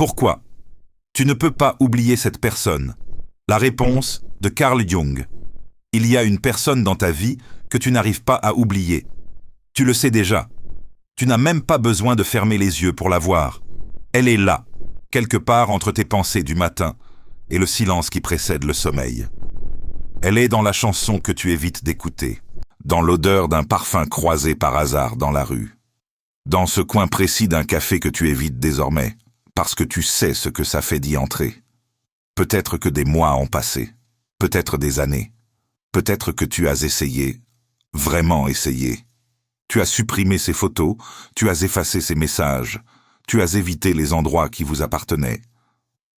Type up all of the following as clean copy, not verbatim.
Pourquoi? Tu ne peux pas oublier cette personne. La réponse de Carl Jung. Il y a une personne dans ta vie que tu n'arrives pas à oublier. Tu le sais déjà. Tu n'as même pas besoin de fermer les yeux pour la voir. Elle est là, quelque part entre tes pensées du matin et le silence qui précède le sommeil. Elle est dans la chanson que tu évites d'écouter, dans l'odeur d'un parfum croisé par hasard dans la rue, dans ce coin précis d'un café que tu évites désormais, parce que tu sais ce que ça fait d'y entrer. Peut-être que des mois ont passé, peut-être des années, peut-être que tu as essayé, vraiment essayé. Tu as supprimé ces photos, tu as effacé ces messages, tu as évité les endroits qui vous appartenaient.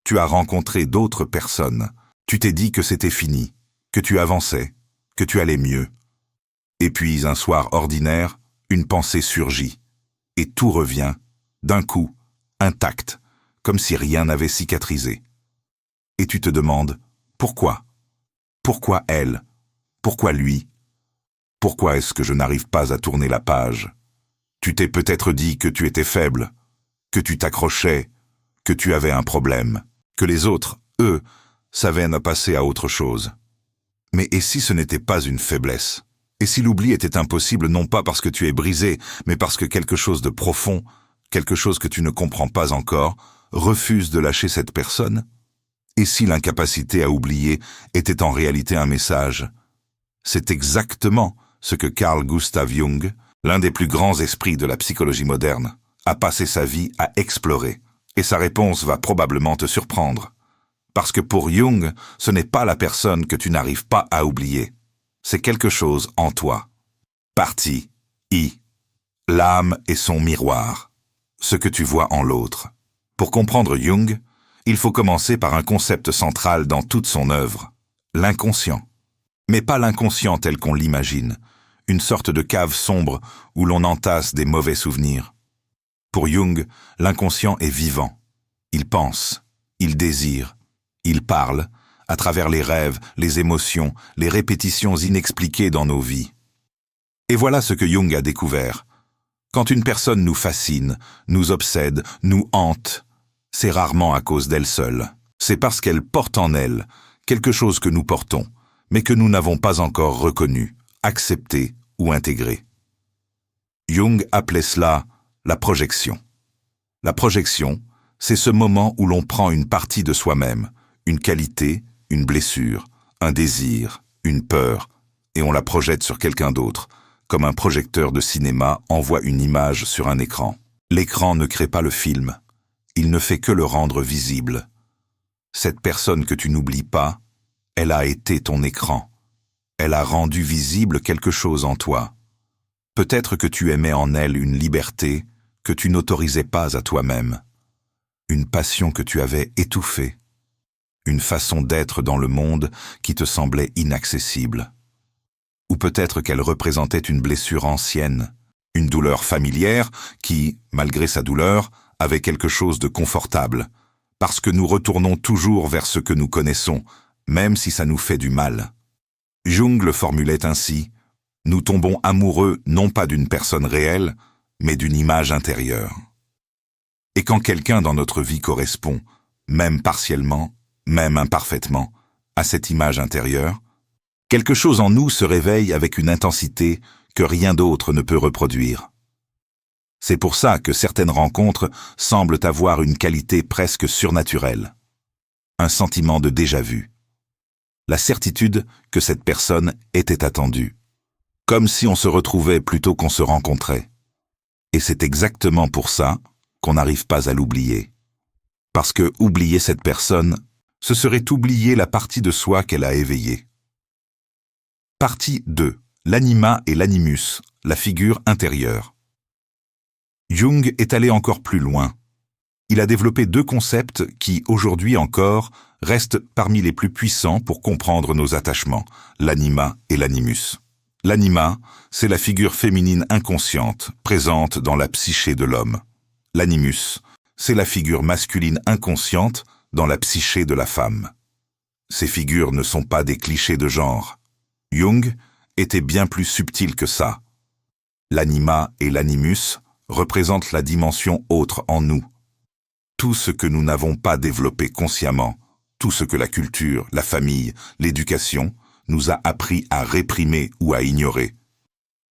Tu as rencontré d'autres personnes, tu t'es dit que c'était fini, que tu avançais, que tu allais mieux. Et puis un soir ordinaire, une pensée surgit, et tout revient, d'un coup, intact, comme si rien n'avait cicatrisé. Et tu te demandes, pourquoi? Pourquoi elle? Pourquoi lui? Pourquoi est-ce que je n'arrive pas à tourner la page? Tu t'es peut-être dit que tu étais faible, que tu t'accrochais, que tu avais un problème, que les autres, eux, savaient ne passer à autre chose. Mais et si ce n'était pas une faiblesse? Et si l'oubli était impossible non pas parce que tu es brisé, mais parce que quelque chose de profond, quelque chose que tu ne comprends pas encore, refuse de lâcher cette personne? Et si l'incapacité à oublier était en réalité un message? C'est exactement ce que Carl Gustav Jung, l'un des plus grands esprits de la psychologie moderne, a passé sa vie à explorer. Et sa réponse va probablement te surprendre. Parce que pour Jung, ce n'est pas la personne que tu n'arrives pas à oublier. C'est quelque chose en toi. Partie I. L'âme est son miroir. Ce que tu vois en l'autre. Pour comprendre Jung, il faut commencer par un concept central dans toute son œuvre. L'inconscient. Mais pas l'inconscient tel qu'on l'imagine. Une sorte de cave sombre où l'on entasse des mauvais souvenirs. Pour Jung, l'inconscient est vivant. Il pense, il désire, il parle, à travers les rêves, les émotions, les répétitions inexpliquées dans nos vies. Et voilà ce que Jung a découvert. Quand une personne nous fascine, nous obsède, nous hante, c'est rarement à cause d'elle seule. C'est parce qu'elle porte en elle quelque chose que nous portons, mais que nous n'avons pas encore reconnu, accepté ou intégré. Jung appelait cela la projection. La projection, c'est ce moment où l'on prend une partie de soi-même, une qualité, une blessure, un désir, une peur, et on la projette sur quelqu'un d'autre, comme un projecteur de cinéma envoie une image sur un écran. L'écran ne crée pas le film, il ne fait que le rendre visible. Cette personne que tu n'oublies pas, elle a été ton écran. Elle a rendu visible quelque chose en toi. Peut-être que tu aimais en elle une liberté que tu n'autorisais pas à toi-même, une passion que tu avais étouffée, une façon d'être dans le monde qui te semblait inaccessible. Ou peut-être qu'elle représentait une blessure ancienne, une douleur familière qui, malgré sa douleur, avait quelque chose de confortable, parce que nous retournons toujours vers ce que nous connaissons, même si ça nous fait du mal. Jung le formulait ainsi: nous tombons amoureux non pas d'une personne réelle, mais d'une image intérieure. Et quand quelqu'un dans notre vie correspond, même partiellement, même imparfaitement, à cette image intérieure, quelque chose en nous se réveille avec une intensité que rien d'autre ne peut reproduire. C'est pour ça que certaines rencontres semblent avoir une qualité presque surnaturelle. Un sentiment de déjà-vu. La certitude que cette personne était attendue. Comme si on se retrouvait plutôt qu'on se rencontrait. Et c'est exactement pour ça qu'on n'arrive pas à l'oublier. Parce que oublier cette personne, ce serait oublier la partie de soi qu'elle a éveillée. Partie 2. L'anima et l'animus, la figure intérieure. Jung est allé encore plus loin. Il a développé deux concepts qui, aujourd'hui encore, restent parmi les plus puissants pour comprendre nos attachements, l'anima et l'animus. L'anima, c'est la figure féminine inconsciente, présente dans la psyché de l'homme. L'animus, c'est la figure masculine inconsciente dans la psyché de la femme. Ces figures ne sont pas des clichés de genre. Jung était bien plus subtil que ça. L'anima et l'animus représentent la dimension autre en nous. tout ce que nous n'avons pas développé consciemment, tout ce que la culture, la famille, l'éducation nous a appris à réprimer ou à ignorer.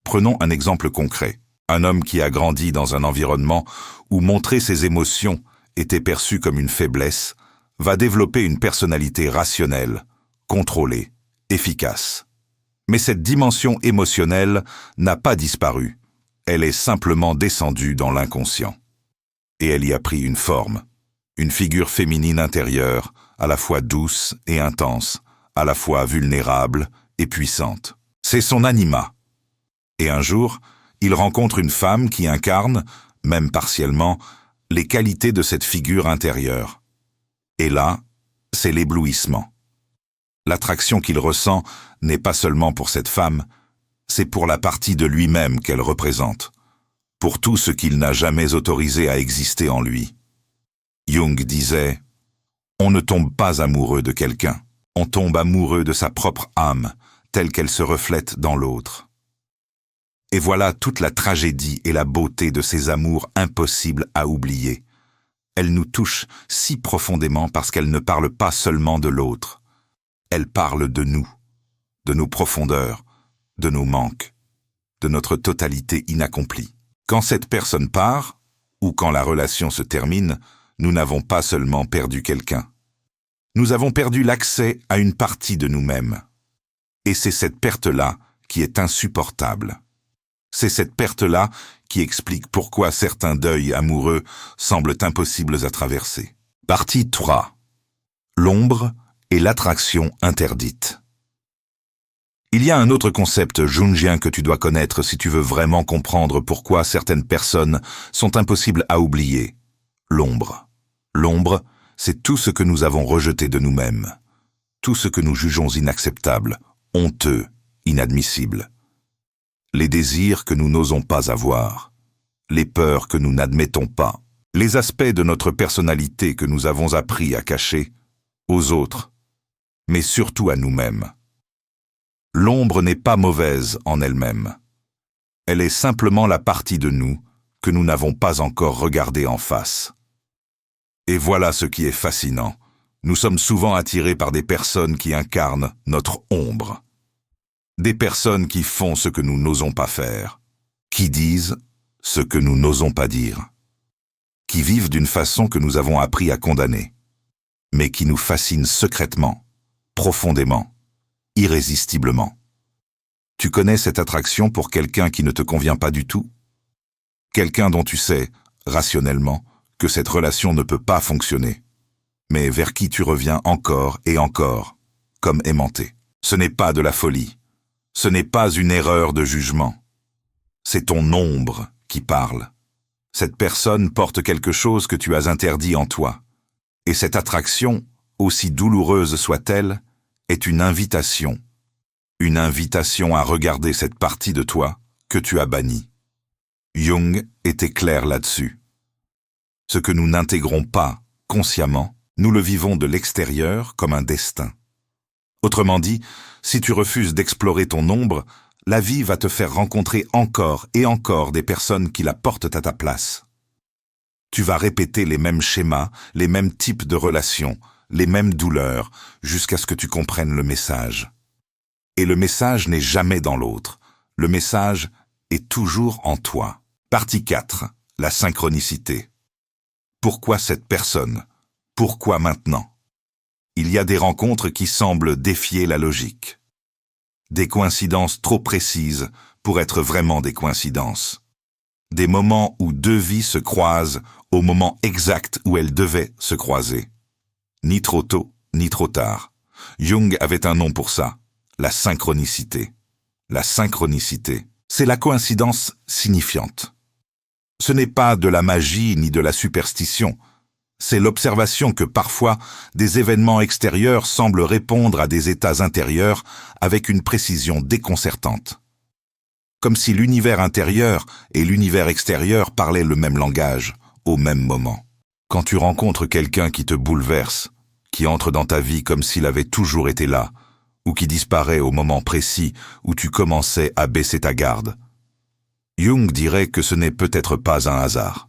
Prenons un exemple concret. Un homme qui a grandi dans un environnement où montrer ses émotions était perçu comme une faiblesse, va développer une personnalité rationnelle, contrôlée, efficace. Mais cette dimension émotionnelle n'a pas disparu. Elle est simplement descendue dans l'inconscient. Et elle y a pris une forme, une figure féminine intérieure, à la fois douce et intense, à la fois vulnérable et puissante. C'est son anima. Et un jour, il rencontre une femme qui incarne, même partiellement, les qualités de cette figure intérieure. Et là, c'est l'éblouissement. L'attraction qu'il ressent n'est pas seulement pour cette femme, c'est pour la partie de lui-même qu'elle représente, pour tout ce qu'il n'a jamais autorisé à exister en lui. Jung disait « On ne tombe pas amoureux de quelqu'un, on tombe amoureux de sa propre âme, telle qu'elle se reflète dans l'autre. » Et voilà toute la tragédie et la beauté de ces amours impossibles à oublier. Elles nous touchent si profondément parce qu'elles ne parlent pas seulement de l'autre. Elles parlent de nous, de nos profondeurs, de nos manques, de notre totalité inaccomplie. Quand cette personne part, ou quand la relation se termine, nous n'avons pas seulement perdu quelqu'un. Nous avons perdu l'accès à une partie de nous-mêmes. Et c'est cette perte-là qui est insupportable. C'est cette perte-là qui explique pourquoi certains deuils amoureux semblent impossibles à traverser. Partie 3. L'ombre et l'attraction interdite. Il y a un autre concept jungien que tu dois connaître si tu veux vraiment comprendre pourquoi certaines personnes sont impossibles à oublier. L'ombre. L'ombre, c'est tout ce que nous avons rejeté de nous-mêmes. Tout ce que nous jugeons inacceptable, honteux, inadmissible. Les désirs que nous n'osons pas avoir, les peurs que nous n'admettons pas, les aspects de notre personnalité que nous avons appris à cacher, aux autres, mais surtout à nous-mêmes. L'ombre n'est pas mauvaise en elle-même. Elle est simplement la partie de nous que nous n'avons pas encore regardée en face. Et voilà ce qui est fascinant. Nous sommes souvent attirés par des personnes qui incarnent notre ombre. Des personnes qui font ce que nous n'osons pas faire, qui disent ce que nous n'osons pas dire, qui vivent d'une façon que nous avons appris à condamner, mais qui nous fascinent secrètement, profondément, irrésistiblement. Tu connais cette attraction pour quelqu'un qui ne te convient pas du tout? Quelqu'un dont tu sais, rationnellement, que cette relation ne peut pas fonctionner, mais vers qui tu reviens encore et encore, comme aimanté. Ce n'est pas de la folie. Ce n'est pas une erreur de jugement. C'est ton ombre qui parle. Cette personne porte quelque chose que tu as interdit en toi. Et cette attraction, aussi douloureuse soit-elle, est une invitation. Une invitation à regarder cette partie de toi que tu as bannie. Jung était clair là-dessus. Ce que nous n'intégrons pas consciemment, nous le vivons de l'extérieur comme un destin. Autrement dit, si tu refuses d'explorer ton ombre, la vie va te faire rencontrer encore et encore des personnes qui la portent à ta place. Tu vas répéter les mêmes schémas, les mêmes types de relations, les mêmes douleurs, jusqu'à ce que tu comprennes le message. Et le message n'est jamais dans l'autre. Le message est toujours en toi. Partie 4. La synchronicité. Pourquoi cette personne? Pourquoi maintenant? Il y a des rencontres qui semblent défier la logique. Des coïncidences trop précises pour être vraiment des coïncidences. Des moments où deux vies se croisent au moment exact où elles devaient se croiser. Ni trop tôt, ni trop tard. Jung avait un nom pour ça, la synchronicité. La synchronicité, c'est la coïncidence signifiante. Ce n'est pas de la magie ni de la superstition. C'est l'observation que parfois des événements extérieurs semblent répondre à des états intérieurs avec une précision déconcertante. Comme si l'univers intérieur et l'univers extérieur parlaient le même langage, au même moment. Quand tu rencontres quelqu'un qui te bouleverse, qui entre dans ta vie comme s'il avait toujours été là, ou qui disparaît au moment précis où tu commençais à baisser ta garde, Jung dirait que ce n'est peut-être pas un hasard.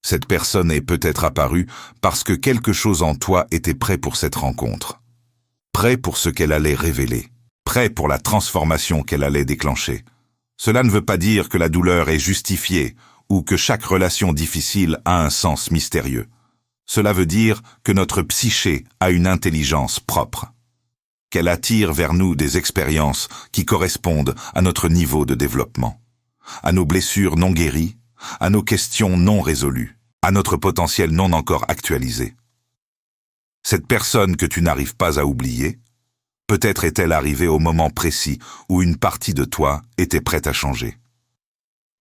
Cette personne est peut-être apparue parce que quelque chose en toi était prêt pour cette rencontre. Prêt pour ce qu'elle allait révéler. Prêt pour la transformation qu'elle allait déclencher. Cela ne veut pas dire que la douleur est justifiée ou que chaque relation difficile a un sens mystérieux. Cela veut dire que notre psyché a une intelligence propre. Qu'elle attire vers nous des expériences qui correspondent à notre niveau de développement, à nos blessures non guéries, à nos questions non résolues, à notre potentiel non encore actualisé. Cette personne que tu n'arrives pas à oublier, peut-être est-elle arrivée au moment précis où une partie de toi était prête à changer.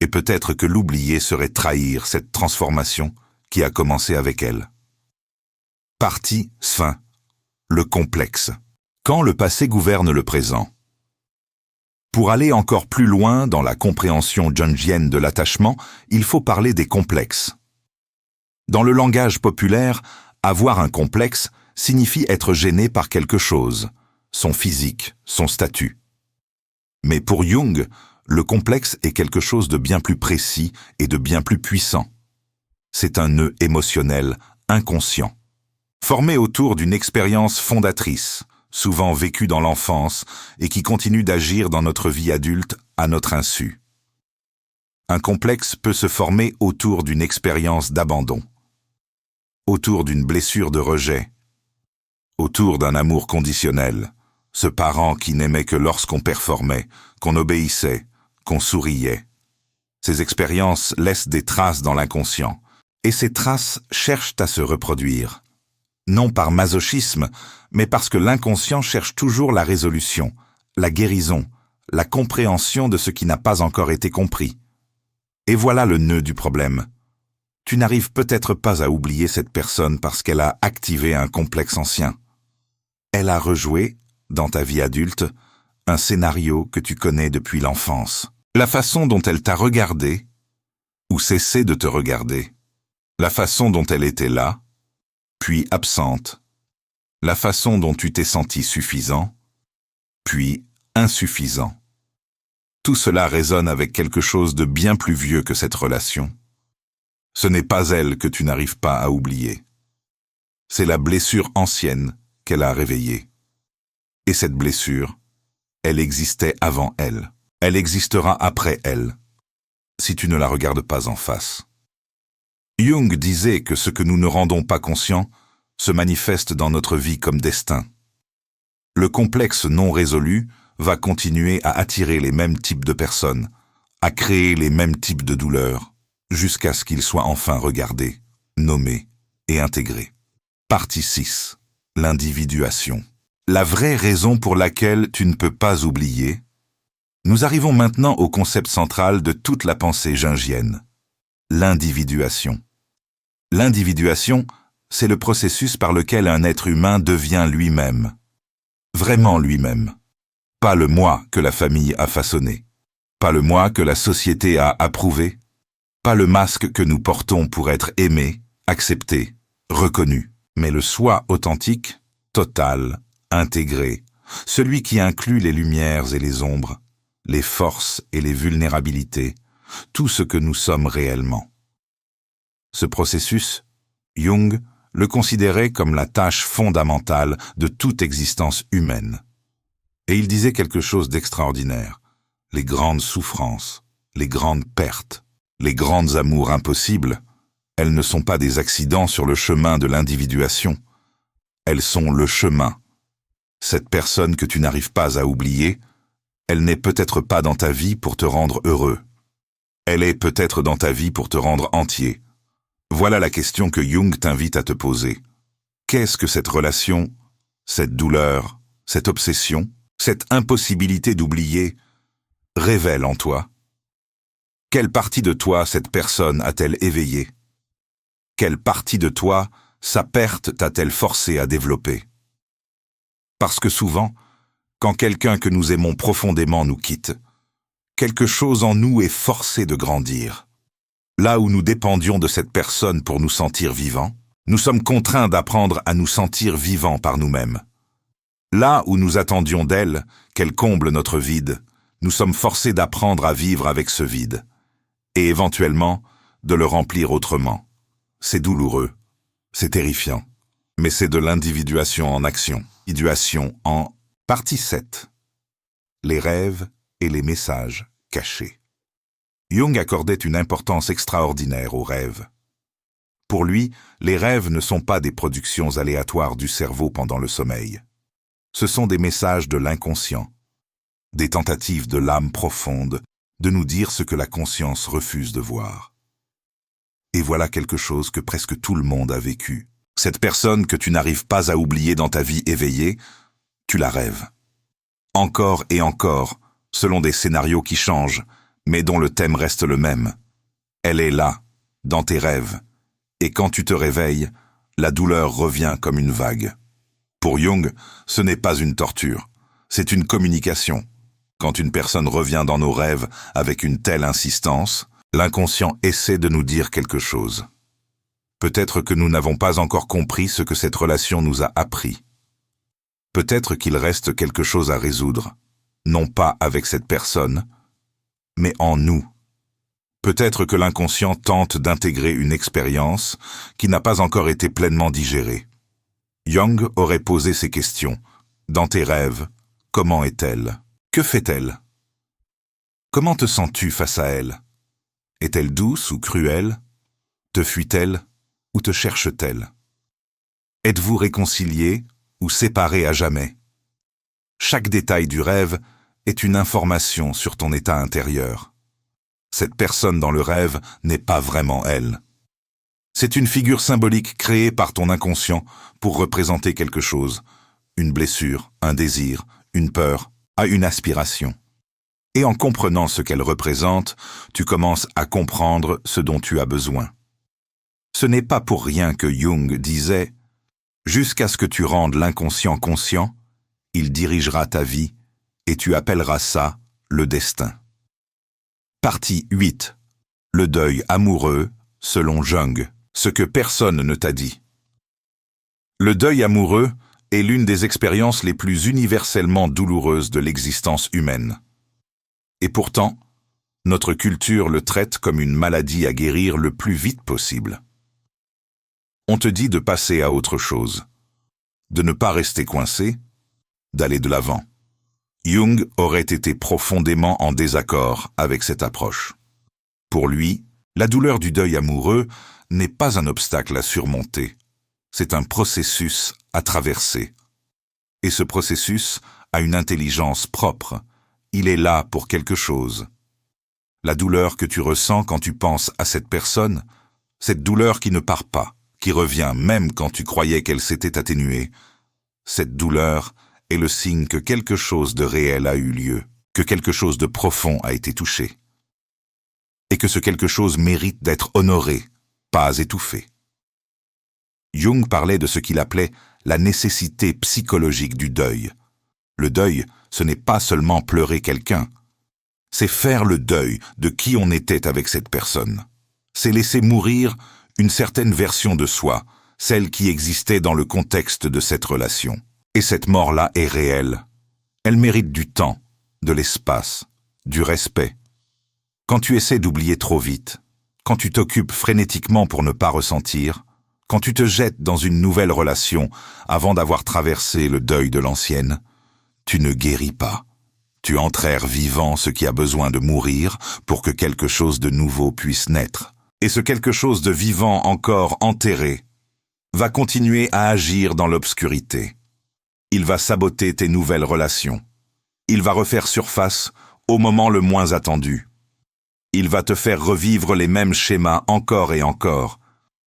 Et peut-être que l'oublier serait trahir cette transformation qui a commencé avec elle. Partie fin. Le complexe. Quand le passé gouverne le présent. Pour aller encore plus loin dans la compréhension jungienne de l'attachement, il faut parler des complexes. Dans le langage populaire, avoir un complexe signifie être gêné par quelque chose, son physique, son statut. Mais pour Jung, le complexe est quelque chose de bien plus précis et de bien plus puissant. C'est un nœud émotionnel inconscient, formé autour d'une expérience fondatrice, souvent vécue dans l'enfance et qui continue d'agir dans notre vie adulte à notre insu. Un complexe peut se former autour d'une expérience d'abandon, autour d'une blessure de rejet, autour d'un amour conditionnel, ce parent qui n'aimait que lorsqu'on performait, qu'on obéissait, qu'on souriait. Ces expériences laissent des traces dans l'inconscient, et ces traces cherchent à se reproduire. Non par masochisme, mais parce que l'inconscient cherche toujours la résolution, la guérison, la compréhension de ce qui n'a pas encore été compris. Et voilà le nœud du problème. Tu n'arrives peut-être pas à oublier cette personne parce qu'elle a activé un complexe ancien. Elle a rejoué, dans ta vie adulte, un scénario que tu connais depuis l'enfance. La façon dont elle t'a regardé, ou cessé de te regarder. La façon dont elle était là, puis absente. La façon dont tu t'es senti suffisant, puis insuffisant. Tout cela résonne avec quelque chose de bien plus vieux que cette relation. Ce n'est pas elle que tu n'arrives pas à oublier. C'est la blessure ancienne qu'elle a réveillée. Et cette blessure, elle existait avant elle. Elle existera après elle, si tu ne la regardes pas en face. Jung disait que ce que nous ne rendons pas conscient se manifeste dans notre vie comme destin. Le complexe non résolu va continuer à attirer les mêmes types de personnes, à créer les mêmes types de douleurs, jusqu'à ce qu'il soit enfin regardé, nommé et intégré. Partie 6. L'individuation. La vraie raison pour laquelle tu ne peux pas oublier. Nous arrivons maintenant au concept central de toute la pensée jungienne. L'individuation. L'individuation, c'est le processus par lequel un être humain devient lui-même. Vraiment lui-même. Pas le moi que la famille a façonné. Pas le moi que la société a approuvé. Pas le masque que nous portons pour être aimé, accepté, reconnu. Mais le soi authentique, total, intégré, celui qui inclut les lumières et les ombres, les forces et les vulnérabilités, tout ce que nous sommes réellement. Ce processus, Jung le considérait comme la tâche fondamentale de toute existence humaine. Et il disait quelque chose d'extraordinaire. Les grandes souffrances, les grandes pertes, les grandes amours impossibles, elles ne sont pas des accidents sur le chemin de l'individuation. Elles sont le chemin. Cette personne que tu n'arrives pas à oublier, elle n'est peut-être pas dans ta vie pour te rendre heureux. Elle est peut-être dans ta vie pour te rendre entier. Voilà la question que Jung t'invite à te poser. Qu'est-ce que cette relation, cette douleur, cette obsession, cette impossibilité d'oublier révèle en toi? Quelle partie de toi cette personne a-t-elle éveillée? Quelle partie de toi sa perte t'a-t-elle forcé à développer? Parce que souvent, quand quelqu'un que nous aimons profondément nous quitte, quelque chose en nous est forcé de grandir. Là où nous dépendions de cette personne pour nous sentir vivants, nous sommes contraints d'apprendre à nous sentir vivants par nous-mêmes. Là où nous attendions d'elle qu'elle comble notre vide, nous sommes forcés d'apprendre à vivre avec ce vide, et éventuellement de le remplir autrement, C'est douloureux, c'est terrifiant, mais c'est de l'individuation en action. Individuation en partie 7. Les rêves et les messages cachés. Jung accordait une importance extraordinaire aux rêves. Pour lui, les rêves ne sont pas des productions aléatoires du cerveau pendant le sommeil. Ce sont des messages de l'inconscient, des tentatives de l'âme profonde de nous dire ce que la conscience refuse de voir. Et voilà quelque chose que presque tout le monde a vécu. Cette personne que tu n'arrives pas à oublier dans ta vie éveillée, tu la rêves. Encore et encore, selon des scénarios qui changent, mais dont le thème reste le même. Elle est là, dans tes rêves, et quand tu te réveilles, la douleur revient comme une vague. Pour Jung, ce n'est pas une torture, c'est une communication. Quand une personne revient dans nos rêves avec une telle insistance, l'inconscient essaie de nous dire quelque chose. Peut-être que nous n'avons pas encore compris ce que cette relation nous a appris. Peut-être qu'il reste quelque chose à résoudre, non pas avec cette personne, mais en nous. Peut-être que l'inconscient tente d'intégrer une expérience qui n'a pas encore été pleinement digérée. Jung aurait posé ces questions. Dans tes rêves, comment est-elle? Que fait-elle? Comment te sens-tu face à elle? Est-elle douce ou cruelle? Te fuit-elle ou te cherche-t-elle? Êtes-vous réconciliés ou séparés à jamais? Chaque détail du rêve est une information sur ton état intérieur. Cette personne dans le rêve n'est pas vraiment elle. C'est une figure symbolique créée par ton inconscient pour représenter quelque chose, une blessure, un désir, une peur, une aspiration. Et en comprenant ce qu'elle représente, tu commences à comprendre ce dont tu as besoin. Ce n'est pas pour rien que Jung disait « Jusqu'à ce que tu rendes l'inconscient conscient, il dirigera ta vie et tu appelleras ça le destin. » Partie 8. Le deuil amoureux, selon Jung, ce que personne ne t'a dit. Le deuil amoureux est l'une des expériences les plus universellement douloureuses de l'existence humaine. Et pourtant, notre culture le traite comme une maladie à guérir le plus vite possible. On te dit de passer à autre chose, de ne pas rester coincé, d'aller de l'avant. Jung aurait été profondément en désaccord avec cette approche. Pour lui, la douleur du deuil amoureux n'est pas un obstacle à surmonter, c'est un processus à traverser. Et ce processus a une intelligence propre, il est là pour quelque chose. La douleur que tu ressens quand tu penses à cette personne, cette douleur qui ne part pas, qui revient même quand tu croyais qu'elle s'était atténuée, cette douleur est le signe que quelque chose de réel a eu lieu, que quelque chose de profond a été touché. Et que ce quelque chose mérite d'être honoré, pas étouffé. Jung parlait de ce qu'il appelait la nécessité psychologique du deuil. Le deuil, ce n'est pas seulement pleurer quelqu'un, c'est faire le deuil de qui on était avec cette personne. C'est laisser mourir une certaine version de soi, celle qui existait dans le contexte de cette relation. Et cette mort-là est réelle. Elle mérite du temps, de l'espace, du respect. Quand tu essaies d'oublier trop vite, quand tu t'occupes frénétiquement pour ne pas ressentir, quand tu te jettes dans une nouvelle relation avant d'avoir traversé le deuil de l'ancienne, tu ne guéris pas. Tu enterres vivant ce qui a besoin de mourir pour que quelque chose de nouveau puisse naître. Et ce quelque chose de vivant encore enterré va continuer à agir dans l'obscurité. Il va saboter tes nouvelles relations. Il va refaire surface au moment le moins attendu. Il va te faire revivre les mêmes schémas encore et encore,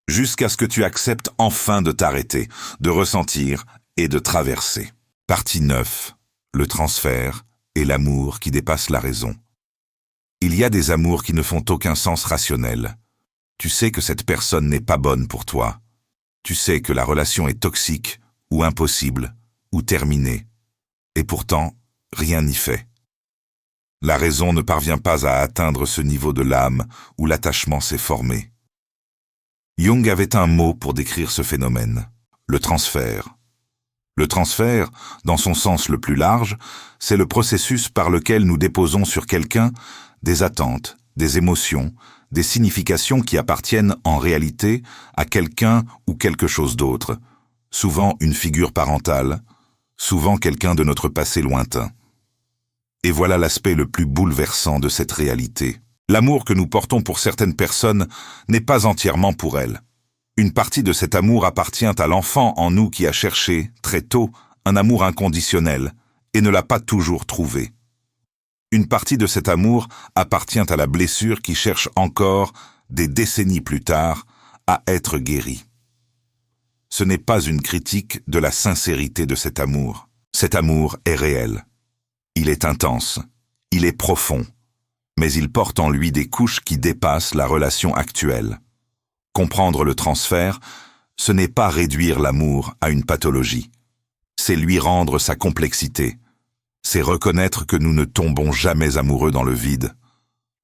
jusqu'à ce que tu acceptes enfin de t'arrêter, de ressentir et de traverser. Partie 9. Le transfert et l'amour qui dépasse la raison. Il y a des amours qui ne font aucun sens rationnel. Tu sais que cette personne n'est pas bonne pour toi. Tu sais que la relation est toxique ou impossible ou terminée. Et pourtant, rien n'y fait. La raison ne parvient pas à atteindre ce niveau de l'âme où l'attachement s'est formé. Jung avait un mot pour décrire ce phénomène, le transfert. Le transfert, dans son sens le plus large, c'est le processus par lequel nous déposons sur quelqu'un des attentes, des émotions, des significations qui appartiennent en réalité à quelqu'un ou quelque chose d'autre, souvent une figure parentale, souvent quelqu'un de notre passé lointain. Et voilà l'aspect le plus bouleversant de cette réalité. L'amour que nous portons pour certaines personnes n'est pas entièrement pour elles. Une partie de cet amour appartient à l'enfant en nous qui a cherché, très tôt, un amour inconditionnel et ne l'a pas toujours trouvé. Une partie de cet amour appartient à la blessure qui cherche encore, des décennies plus tard, à être guérie. Ce n'est pas une critique de la sincérité de cet amour. Cet amour est réel. Il est intense, il est profond, mais il porte en lui des couches qui dépassent la relation actuelle. Comprendre le transfert, ce n'est pas réduire l'amour à une pathologie. C'est lui rendre sa complexité. C'est reconnaître que nous ne tombons jamais amoureux dans le vide.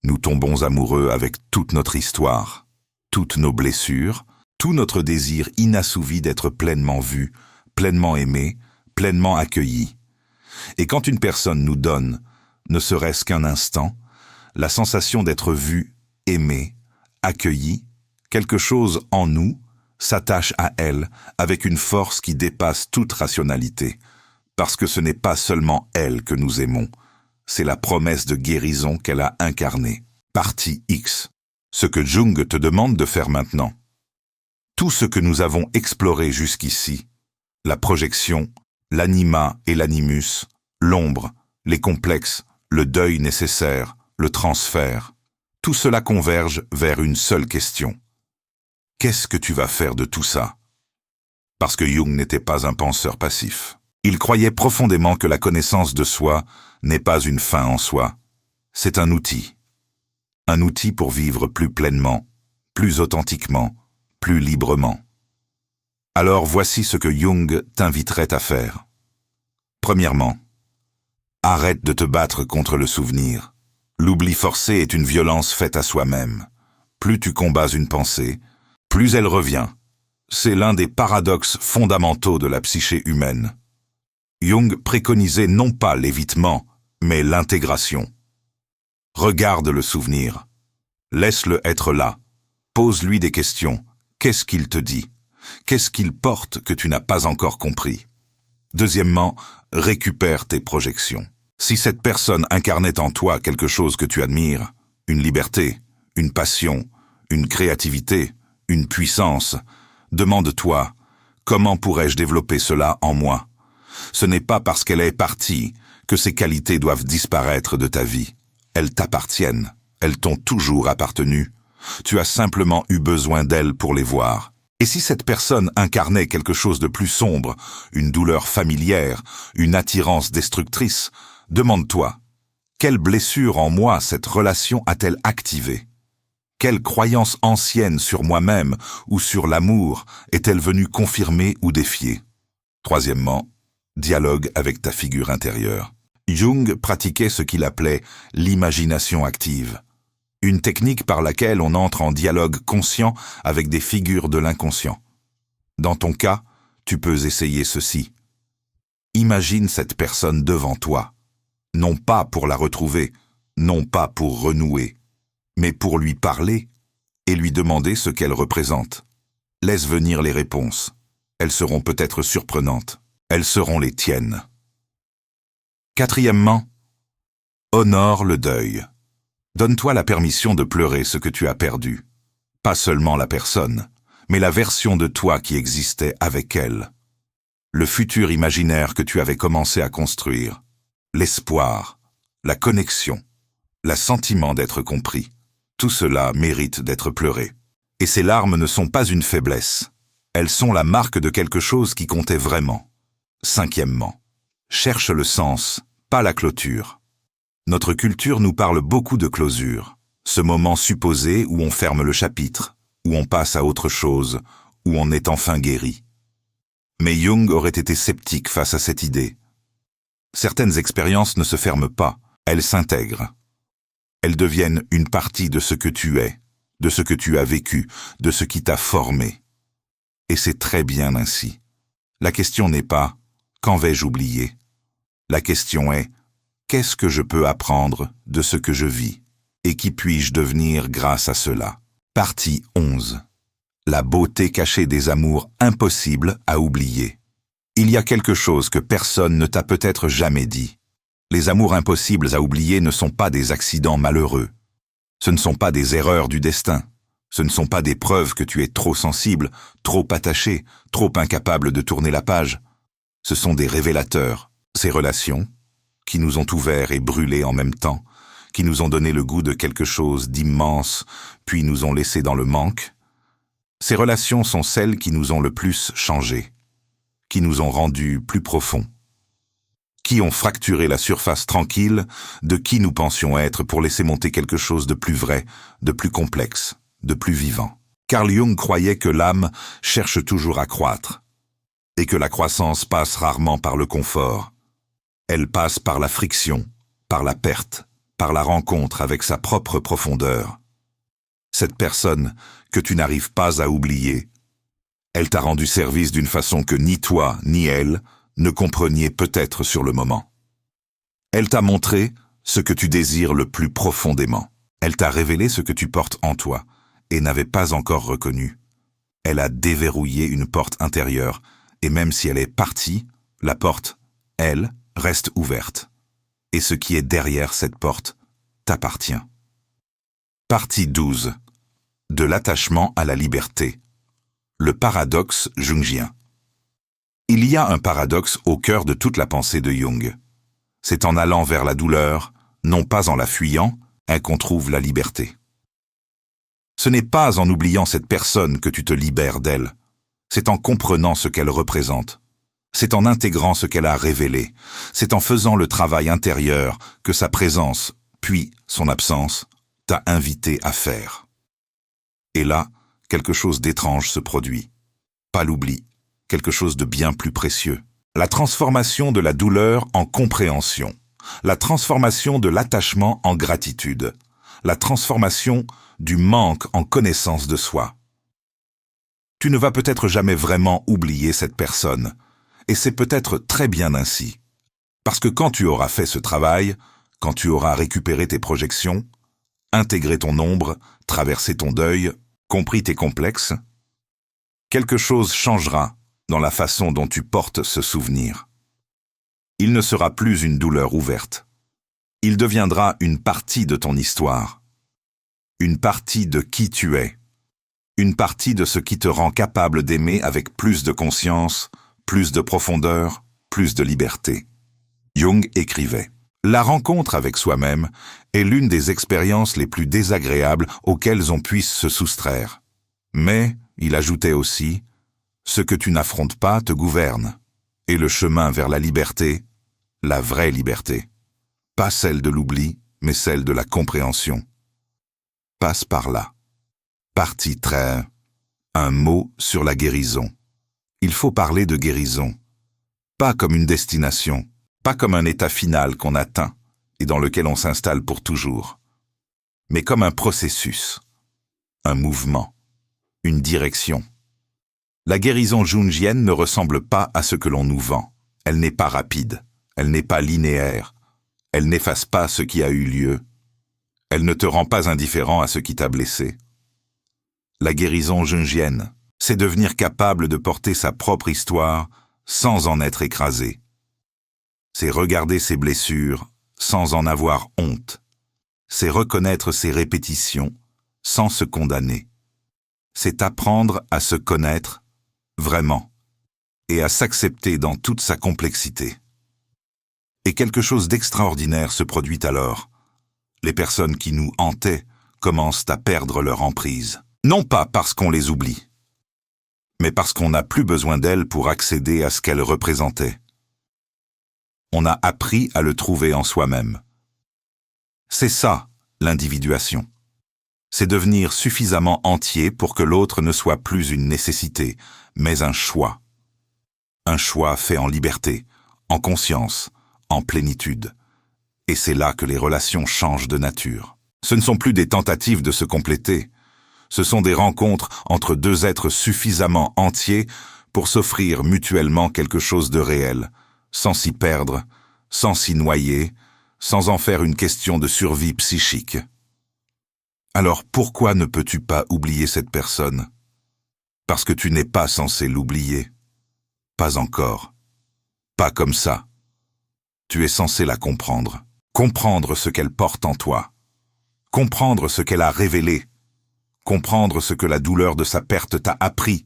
Nous tombons amoureux avec toute notre histoire, toutes nos blessures, tout notre désir inassouvi d'être pleinement vu, pleinement aimé, pleinement accueilli. Et quand une personne nous donne, ne serait-ce qu'un instant, la sensation d'être vu, aimé, accueilli, quelque chose en nous s'attache à elle avec une force qui dépasse toute rationalité, parce que ce n'est pas seulement elle que nous aimons, c'est la promesse de guérison qu'elle a incarnée. Partie X. Ce que Jung te demande de faire maintenant. Tout ce que nous avons exploré jusqu'ici, la projection, l'anima et l'animus, l'ombre, les complexes, le deuil nécessaire, le transfert, tout cela converge vers une seule question. Qu'est-ce que tu vas faire de tout ça? Parce que Jung n'était pas un penseur passif. Il croyait profondément que la connaissance de soi n'est pas une fin en soi. C'est un outil. Un outil pour vivre plus pleinement, plus authentiquement, plus librement. Alors voici ce que Jung t'inviterait à faire. Premièrement, arrête de te battre contre le souvenir. L'oubli forcé est une violence faite à soi-même. Plus tu combats une pensée, plus elle revient. C'est l'un des paradoxes fondamentaux de la psyché humaine. Jung préconisait non pas l'évitement, mais l'intégration. Regarde le souvenir. Laisse-le être là. Pose-lui des questions. Qu'est-ce qu'il te dit? Qu'est-ce qu'il porte que tu n'as pas encore compris? Deuxièmement, récupère tes projections. Si cette personne incarnait en toi quelque chose que tu admires, une liberté, une passion, une créativité, une puissance, demande-toi, comment pourrais-je développer cela en moi? Ce n'est pas parce qu'elle est partie que ces qualités doivent disparaître de ta vie. Elles t'appartiennent, elles t'ont toujours appartenu. Tu as simplement eu besoin d'elles pour les voir. Et si cette personne incarnait quelque chose de plus sombre, une douleur familière, une attirance destructrice, demande-toi, quelle blessure en moi cette relation a-t-elle activée? Quelle croyance ancienne sur moi-même ou sur l'amour est-elle venue confirmer ou défier? Troisièmement, dialogue avec ta figure intérieure. Jung pratiquait ce qu'il appelait l'imagination active, une technique par laquelle on entre en dialogue conscient avec des figures de l'inconscient. Dans ton cas, tu peux essayer ceci. Imagine cette personne devant toi, non pas pour la retrouver, non pas pour renouer, mais pour lui parler et lui demander ce qu'elle représente. Laisse venir les réponses. Elles seront peut-être surprenantes. Elles seront les tiennes. Quatrièmement, honore le deuil. Donne-toi la permission de pleurer ce que tu as perdu. Pas seulement la personne, mais la version de toi qui existait avec elle. Le futur imaginaire que tu avais commencé à construire. L'espoir, la connexion, l'assentiment d'être compris. Tout cela mérite d'être pleuré. Et ces larmes ne sont pas une faiblesse. Elles sont la marque de quelque chose qui comptait vraiment. Cinquièmement, cherche le sens, pas la clôture. Notre culture nous parle beaucoup de closure, ce moment supposé où on ferme le chapitre, où on passe à autre chose, où on est enfin guéri. Mais Jung aurait été sceptique face à cette idée. Certaines expériences ne se ferment pas, elles s'intègrent. Elles deviennent une partie de ce que tu es, de ce que tu as vécu, de ce qui t'a formé. Et c'est très bien ainsi. La question n'est pas « quand vais-je oublier ?» La question est « qu'est-ce que je peux apprendre de ce que je vis ?» Et qui puis-je devenir grâce à cela? Partie 11. La beauté cachée des amours impossibles à oublier. Il y a quelque chose que personne ne t'a peut-être jamais dit. Les amours impossibles à oublier ne sont pas des accidents malheureux. Ce ne sont pas des erreurs du destin. Ce ne sont pas des preuves que tu es trop sensible, trop attaché, trop incapable de tourner la page. Ce sont des révélateurs, ces relations, qui nous ont ouverts et brûlés en même temps, qui nous ont donné le goût de quelque chose d'immense, puis nous ont laissés dans le manque. Ces relations sont celles qui nous ont le plus changés, qui nous ont rendus plus profonds, qui ont fracturé la surface tranquille de qui nous pensions être pour laisser monter quelque chose de plus vrai, de plus complexe, de plus vivant. Carl Jung croyait que l'âme cherche toujours à croître, et que la croissance passe rarement par le confort. Elle passe par la friction, par la perte, par la rencontre avec sa propre profondeur. Cette personne que tu n'arrives pas à oublier, elle t'a rendu service d'une façon que ni toi ni elle ne compreniez peut-être sur le moment. Elle t'a montré ce que tu désires le plus profondément. Elle t'a révélé ce que tu portes en toi et n'avais pas encore reconnu. Elle a déverrouillé une porte intérieure et même si elle est partie, la porte, elle, reste ouverte. Et ce qui est derrière cette porte t'appartient. Partie 12. De l'attachement à la liberté. Le paradoxe jungien. Il y a un paradoxe au cœur de toute la pensée de Jung. C'est en allant vers la douleur, non pas en la fuyant, qu'on trouve la liberté. Ce n'est pas en oubliant cette personne que tu te libères d'elle. C'est en comprenant ce qu'elle représente. C'est en intégrant ce qu'elle a révélé. C'est en faisant le travail intérieur que sa présence, puis son absence, t'a invité à faire. Et là, quelque chose d'étrange se produit. Pas l'oubli, quelque chose de bien plus précieux. La transformation de la douleur en compréhension. La transformation de l'attachement en gratitude. La transformation du manque en connaissance de soi. Tu ne vas peut-être jamais vraiment oublier cette personne, et c'est peut-être très bien ainsi. Parce que quand tu auras fait ce travail, quand tu auras récupéré tes projections, intégré ton ombre, traversé ton deuil, compris tes complexes, quelque chose changera dans la façon dont tu portes ce souvenir. Il ne sera plus une douleur ouverte. Il deviendra une partie de ton histoire, une partie de qui tu es, une partie de ce qui te rend capable d'aimer avec plus de conscience, plus de profondeur, plus de liberté. Jung écrivait « La rencontre avec soi-même est l'une des expériences les plus désagréables auxquelles on puisse se soustraire. Mais, il ajoutait aussi, ce que tu n'affrontes pas te gouverne, et le chemin vers la liberté, la vraie liberté, pas celle de l'oubli, mais celle de la compréhension, passe par là. » Partie 13. Un mot sur la guérison. Il faut parler de guérison, pas comme une destination, pas comme un état final qu'on atteint et dans lequel on s'installe pour toujours, mais comme un processus, un mouvement, une direction. La guérison jungienne ne ressemble pas à ce que l'on nous vend. Elle n'est pas rapide, elle n'est pas linéaire, elle n'efface pas ce qui a eu lieu, elle ne te rend pas indifférent à ce qui t'a blessé. La guérison jungienne, c'est devenir capable de porter sa propre histoire sans en être écrasé. C'est regarder ses blessures sans en avoir honte. C'est reconnaître ses répétitions sans se condamner. C'est apprendre à se connaître vraiment et à s'accepter dans toute sa complexité. Et quelque chose d'extraordinaire se produit alors. Les personnes qui nous hantaient commencent à perdre leur emprise. Non pas parce qu'on les oublie, mais parce qu'on n'a plus besoin d'elles pour accéder à ce qu'elles représentaient. On a appris à le trouver en soi-même. C'est ça, l'individuation. C'est devenir suffisamment entier pour que l'autre ne soit plus une nécessité, mais un choix. Un choix fait en liberté, en conscience, en plénitude. Et c'est là que les relations changent de nature. Ce ne sont plus des tentatives de se compléter. Ce sont des rencontres entre deux êtres suffisamment entiers pour s'offrir mutuellement quelque chose de réel, sans s'y perdre, sans s'y noyer, sans en faire une question de survie psychique. Alors pourquoi ne peux-tu pas oublier cette personne? Parce que tu n'es pas censé l'oublier. Pas encore. Pas comme ça. Tu es censé la comprendre. Comprendre ce qu'elle porte en toi. Comprendre ce qu'elle a révélé. Comprendre ce que la douleur de sa perte t'a appris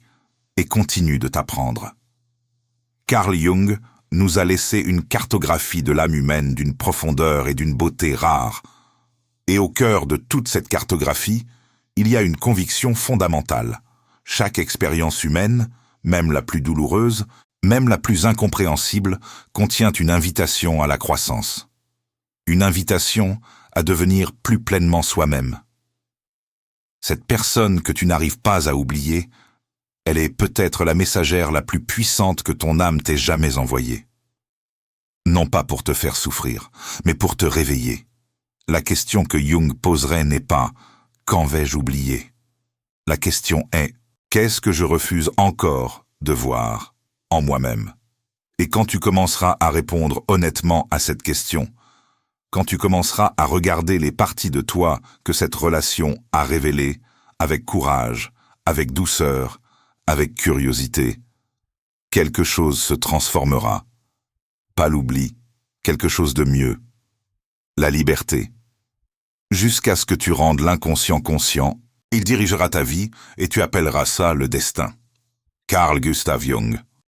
et continue de t'apprendre. Carl Jung nous a laissé une cartographie de l'âme humaine d'une profondeur et d'une beauté rares. Et au cœur de toute cette cartographie, il y a une conviction fondamentale. Chaque expérience humaine, même la plus douloureuse, même la plus incompréhensible, contient une invitation à la croissance. Une invitation à devenir plus pleinement soi-même. Cette personne que tu n'arrives pas à oublier, elle est peut-être la messagère la plus puissante que ton âme t'ait jamais envoyée. Non pas pour te faire souffrir, mais pour te réveiller. La question que Jung poserait n'est pas « Quand vais-je oublier ?» La question est « Qu'est-ce que je refuse encore de voir en moi-même ?» Et quand tu commenceras à répondre honnêtement à cette question, quand tu commenceras à regarder les parties de toi que cette relation a révélées avec courage, avec douceur, avec curiosité, quelque chose se transformera. Pas l'oubli, quelque chose de mieux. La liberté. Jusqu'à ce que tu rendes l'inconscient conscient, il dirigera ta vie et tu appelleras ça le destin. Carl Gustav Jung.